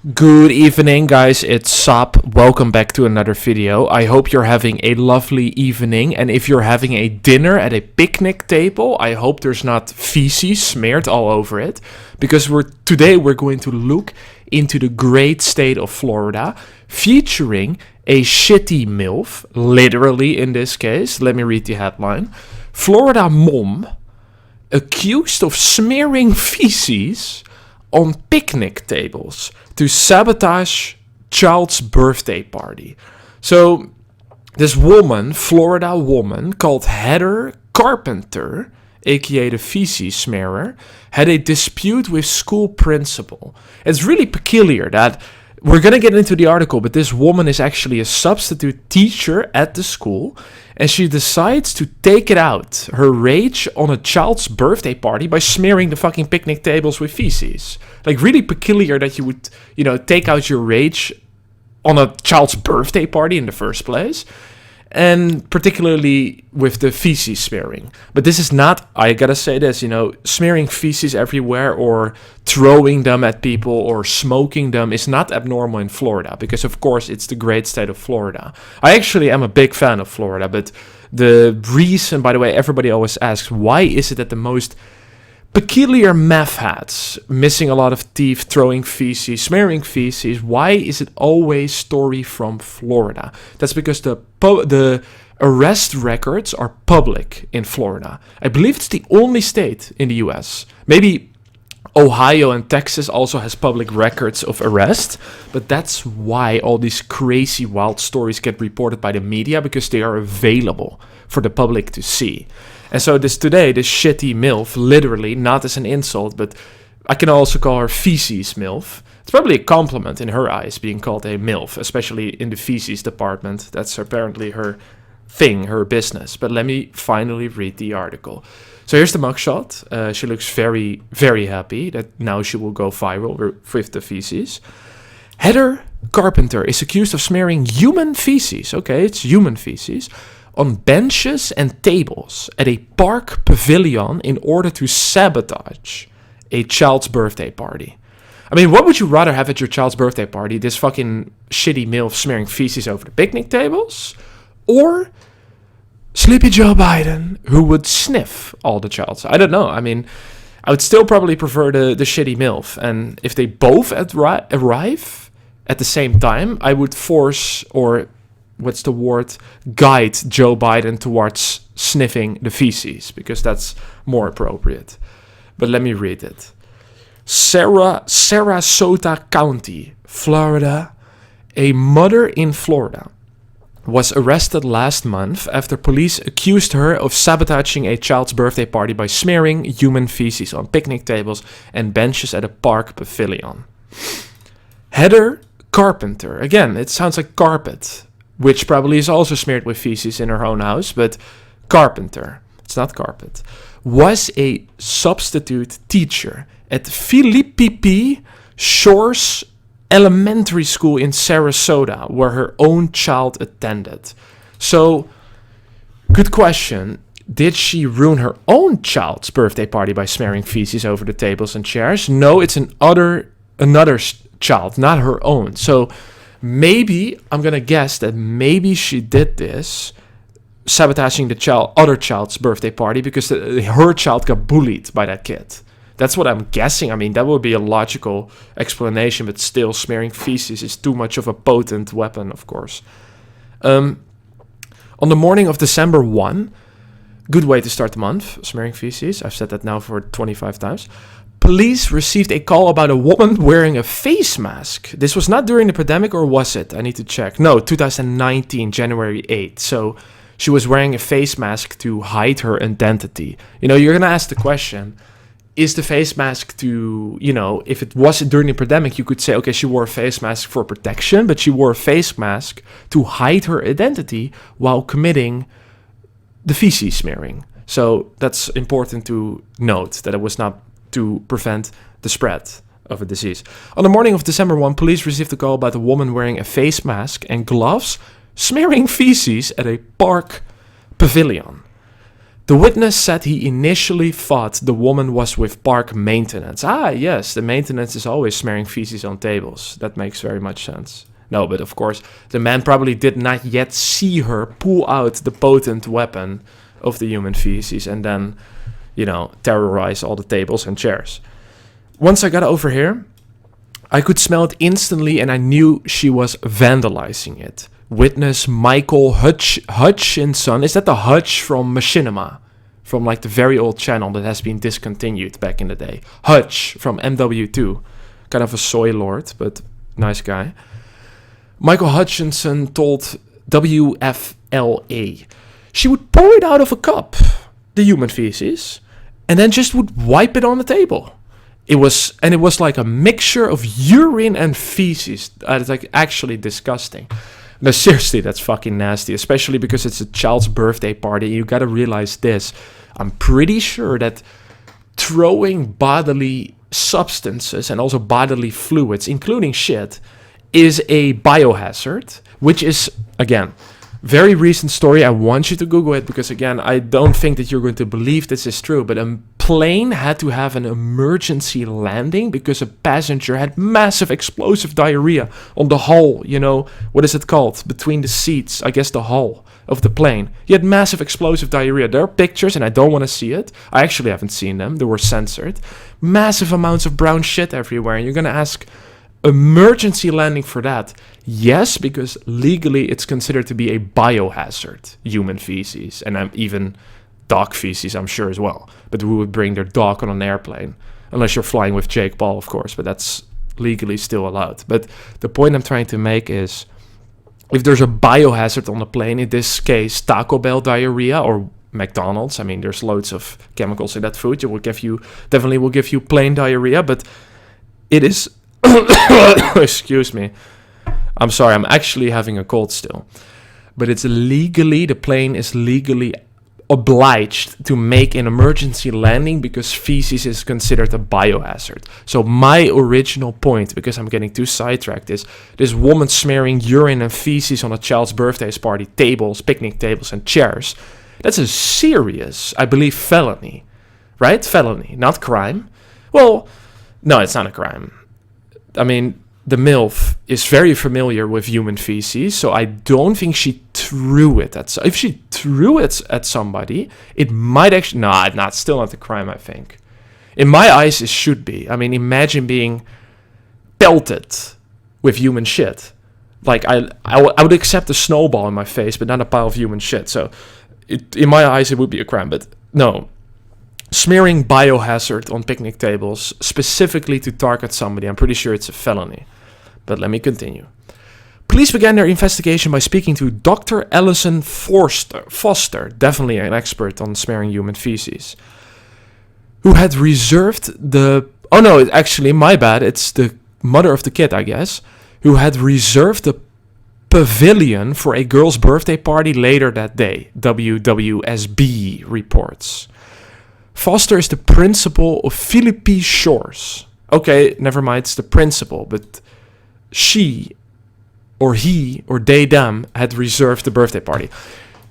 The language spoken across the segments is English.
Good evening, guys. It's Sap. Welcome back to another video. I hope you're having a lovely evening. And if you're having a dinner at a picnic table, I hope there's not feces smeared all over it. Because today we're going to look into the great state of Florida, featuring a shitty MILF, literally in this case. Let me read the headline. Florida mom accused of smearing feces on picnic tables to sabotage child's birthday party. So this woman, Florida woman called Heather Carpenter, aka the feces smearer, had a dispute with school principal. It's really peculiar that we're going to get into the article, but this woman is actually a substitute teacher at the school, and she decides to take it out, her rage, on a child's birthday party by smearing the fucking picnic tables with feces. Like, really peculiar that you would, take out your rage on a child's birthday party in the first place. And particularly with the feces smearing. But this is not, I gotta say this, smearing feces everywhere or throwing them at people or smoking them is not abnormal in Florida. Because, of course, it's the great state of Florida. I actually am a big fan of Florida. But the reason, by the way, everybody always asks, why is it that the most peculiar meth heads, missing a lot of teeth, throwing feces, smearing feces, why is it always story from Florida? That's because the arrest records are public in Florida. I believe it's the only state in the US. Maybe Ohio and Texas also has public records of arrest, but that's why all these crazy wild stories get reported by the media, because they are available for the public to see. And so this shitty MILF, literally, not as an insult, but I can also call her feces MILF. It's probably a compliment in her eyes, being called a MILF, especially in the feces department. That's apparently her thing, her business. But let me finally read the article. So here's the mugshot. She looks very, very happy that now she will go viral with the feces. Heather Carpenter is accused of smearing human feces. Okay, it's human feces on benches and tables at a park pavilion in order to sabotage a child's birthday party. I mean, what would you rather have at your child's birthday party? This fucking shitty MILF smearing feces over the picnic tables? Or Sleepy Joe Biden, who would sniff all the child's? I don't know. I mean, I would still probably prefer the shitty MILF. And if they both arrive at the same time, I would force, or guide Joe Biden towards sniffing the feces, because that's more appropriate. But let me read it. Sarasota County, Florida. A mother in Florida was arrested last month after police accused her of sabotaging a child's birthday party by smearing human feces on picnic tables and benches at a park pavilion. Heather Carpenter, again, it sounds like carpet, which probably is also smeared with feces in her own house, but Carpenter, it's not carpet, was a substitute teacher at Phillippi Shores Elementary School in Sarasota, where her own child attended. So, good question. Did she ruin her own child's birthday party by smearing feces over the tables and chairs? No, it's another child, not her own. So, maybe, I'm going to guess that maybe she did this, sabotaging the other child's birthday party, because her child got bullied by that kid. That's what I'm guessing. I mean, that would be a logical explanation, but still, smearing feces is too much of a potent weapon, of course. On the morning of December 1, good way to start the month, smearing feces. I've said that now for 25 times. Police received a call about a woman wearing a face mask. This was not during the pandemic, or was it? I need to check. No, 2019, January 8th. So she was wearing a face mask to hide her identity. You're going to ask the question, is the face mask to, if it was during the pandemic, you could say, okay, she wore a face mask for protection, but she wore a face mask to hide her identity while committing the feces smearing. So that's important to note, that it was not to prevent the spread of a disease. On the morning of December 1, police received a call about a woman wearing a face mask and gloves smearing feces at a park pavilion. The witness said he initially thought the woman was with park maintenance. Ah, yes, the maintenance is always smearing feces on tables. That makes very much sense. No, but of course, the man probably did not yet see her pull out the potent weapon of the human feces and then, terrorize all the tables and chairs. Once I got over here, I could smell it instantly and I knew she was vandalizing it. Witness Michael Hutchinson. Is that the Hutch from Machinima? From like the very old channel that has been discontinued back in the day. Hutch from MW2. Kind of a soy lord, but nice guy. Michael Hutchinson told WFLA she would pour it out of a cup, the human feces, and then just would wipe it on the table. It was like a mixture of urine and feces. It's like actually disgusting. No, seriously, that's fucking nasty, especially because it's a child's birthday party. You gotta realize this. I'm pretty sure that throwing bodily substances and also bodily fluids, including shit, is a biohazard, which is, again, very recent story. I want you to Google it because, again, I don't think that you're going to believe this is true, but a plane had to have an emergency landing because a passenger had massive explosive diarrhea on the hull, what is it called? Between the seats, I guess the hull of the plane. He had massive explosive diarrhea. There are pictures and I don't want to see it. I actually haven't seen them. They were censored. Massive amounts of brown shit everywhere. And you're going to ask, emergency landing for that? Yes, because legally it's considered to be a biohazard, human feces, and even dog feces, I'm sure as well. But who would bring their dog on an airplane? Unless you're flying with Jake Paul, of course, but that's legally still allowed. But the point I'm trying to make is, if there's a biohazard on the plane, in this case, Taco Bell diarrhea or McDonald's, I mean, there's loads of chemicals in that food. It will definitely will give you plain diarrhea, but it is... Excuse me. I'm sorry, I'm actually having a cold still. But the plane is legally obliged to make an emergency landing because feces is considered a biohazard. So my original point, because I'm getting too sidetracked, is this woman smearing urine and feces on a child's birthday party tables, picnic tables, and chairs. That's a serious, I believe, felony. Right? Felony, not crime. Well, no, it's not a crime. I mean, the MILF is very familiar with human feces, so I don't think she threw it at... If she threw it at somebody, it might actually... No, still not a crime, I think. In my eyes, it should be. I mean, imagine being pelted with human shit. Like, I would accept a snowball in my face, but not a pile of human shit. So, in my eyes, it would be a crime, but no. Smearing biohazard on picnic tables, specifically to target somebody, I'm pretty sure it's a felony. But let me continue. Police began their investigation by speaking to Dr. Alison Foster, definitely an expert on smearing human feces, who had reserved the... Oh no, actually, my bad, it's the mother of the kid, I guess, who had reserved the pavilion for a girl's birthday party later that day, WWSB reports. Foster is the principal of Phillippi Shores. Okay, never mind, it's the principal, but she, or he, or they, them, had reserved the birthday party.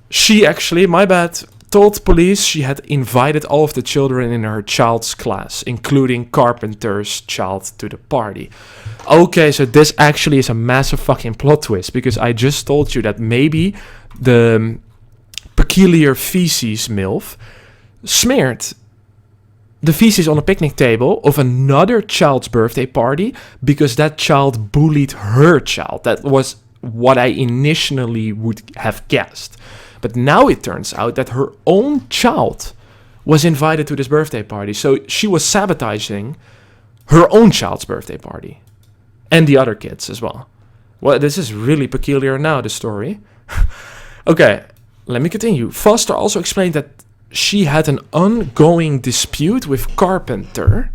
She actually, my bad, told police she had invited all of the children in her child's class, including Carpenter's child, to the party. Okay, so this actually is a massive fucking plot twist, because I just told you that maybe the peculiar feces MILF smeared the feces on a picnic table of another child's birthday party because that child bullied her child. That was what I initially would have guessed. But now it turns out that her own child was invited to this birthday party. So she was sabotaging her own child's birthday party. And the other kids as well. Well, this is really peculiar now, the story. Okay, let me continue. Foster also explained that she had an ongoing dispute with Carpenter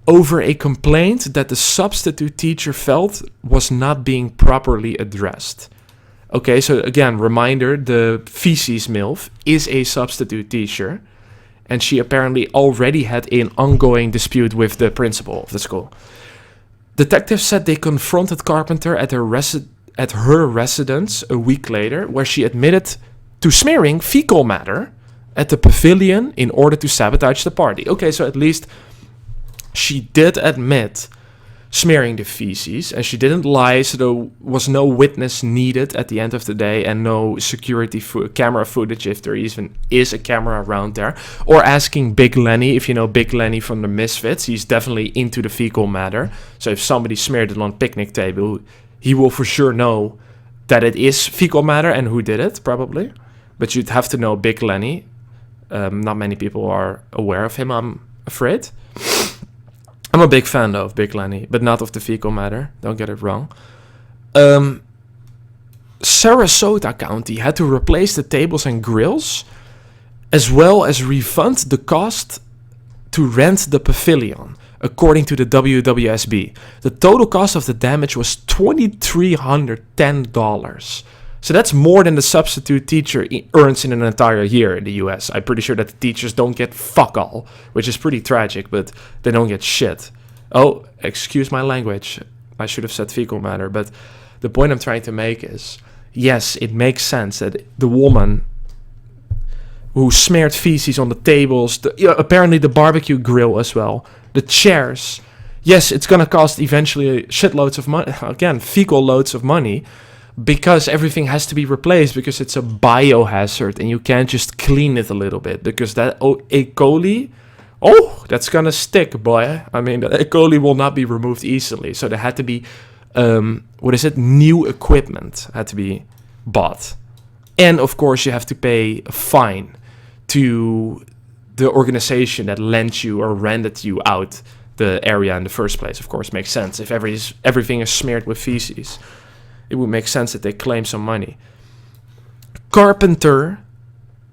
over a complaint that the substitute teacher felt was not being properly addressed. Okay, so again, reminder, the feces MILF is a substitute teacher, and she apparently already had an ongoing dispute with the principal of the school. Detectives said they confronted Carpenter at her residence a week later, where she admitted to smearing fecal matter at the pavilion in order to sabotage the party. Okay, so at least she did admit smearing the feces, and she didn't lie, so there was no witness needed at the end of the day, and no security camera footage, if there even is a camera around there. Or asking Big Lenny, if you know Big Lenny from the Misfits, he's definitely into the fecal matter. So if somebody smeared it on a picnic table, he will for sure know that it is fecal matter and who did it, probably. But you'd have to know Big Lenny. Not many people are aware of him, I'm afraid. I'm a big fan, though, of Big Lenny, but not of the fecal matter. Don't get it wrong. Sarasota County had to replace the tables and grills, as well as refund the cost to rent the pavilion, according to the WWSB. The total cost of the damage was $2,310. So that's more than the substitute teacher earns in an entire year in the US. I'm pretty sure that the teachers don't get fuck all, which is pretty tragic, but they don't get shit. Oh, excuse my language. I should have said fecal matter, but the point I'm trying to make is, yes, it makes sense that the woman who smeared feces on the tables, apparently the barbecue grill as well, the chairs, yes, it's going to cost eventually shitloads of money, again, fecal loads of money, because everything has to be replaced, because it's a biohazard and you can't just clean it a little bit, because that E. coli, that's gonna stick, boy. I mean, the E. coli will not be removed easily, so there had to be new equipment had to be bought, and of course you have to pay a fine to the organization that lent you or rented you out the area in the first place. Of course, makes sense if everything is smeared with feces. It would make sense that they claim some money. Carpenter,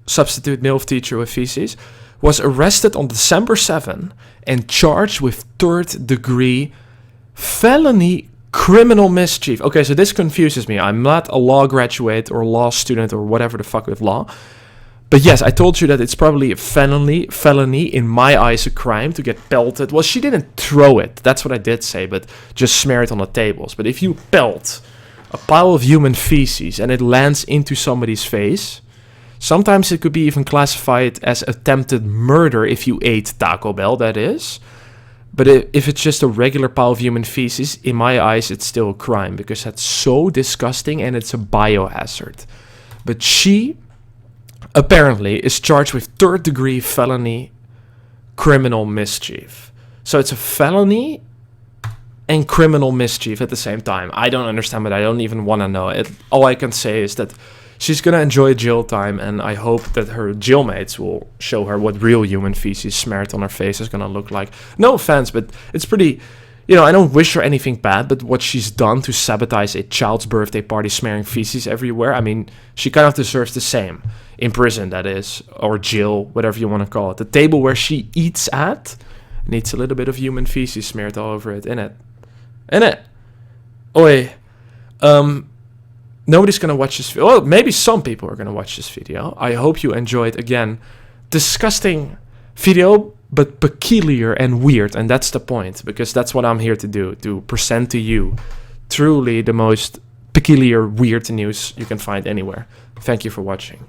substitute MILF teacher with feces, was arrested on December 7 and charged with third-degree felony criminal mischief. Okay, so this confuses me. I'm not a law graduate or law student or whatever the fuck with law. But yes, I told you that it's probably a felony, in my eyes, a crime to get pelted. Well, she didn't throw it. That's what I did say, but just smear it on the tables. But if you pelt a pile of human feces and it lands into somebody's face, sometimes it could be even classified as attempted murder if you ate Taco Bell, that is. But if it's just a regular pile of human feces, in my eyes, it's still a crime, because that's so disgusting and it's a biohazard. But she apparently is charged with third-degree felony criminal mischief. So it's a felony and criminal mischief at the same time. I don't understand, but I don't even want to know it. All I can say is that she's going to enjoy jail time, and I hope that her jailmates will show her what real human feces smeared on her face is going to look like. No offense, but it's pretty... I don't wish her anything bad, but what she's done to sabotage a child's birthday party, smearing feces everywhere, I mean, she kind of deserves the same. In prison, that is, or jail, whatever you want to call it. The table where she eats at needs a little bit of human feces smeared all over it, innit? Oi. Nobody's gonna watch this video. Well, maybe some people are gonna watch this video. I hope you enjoyed, again, disgusting video, but peculiar and weird, and that's the point, because that's what I'm here to do, to present to you truly the most peculiar, weird news you can find anywhere. Thank you for watching.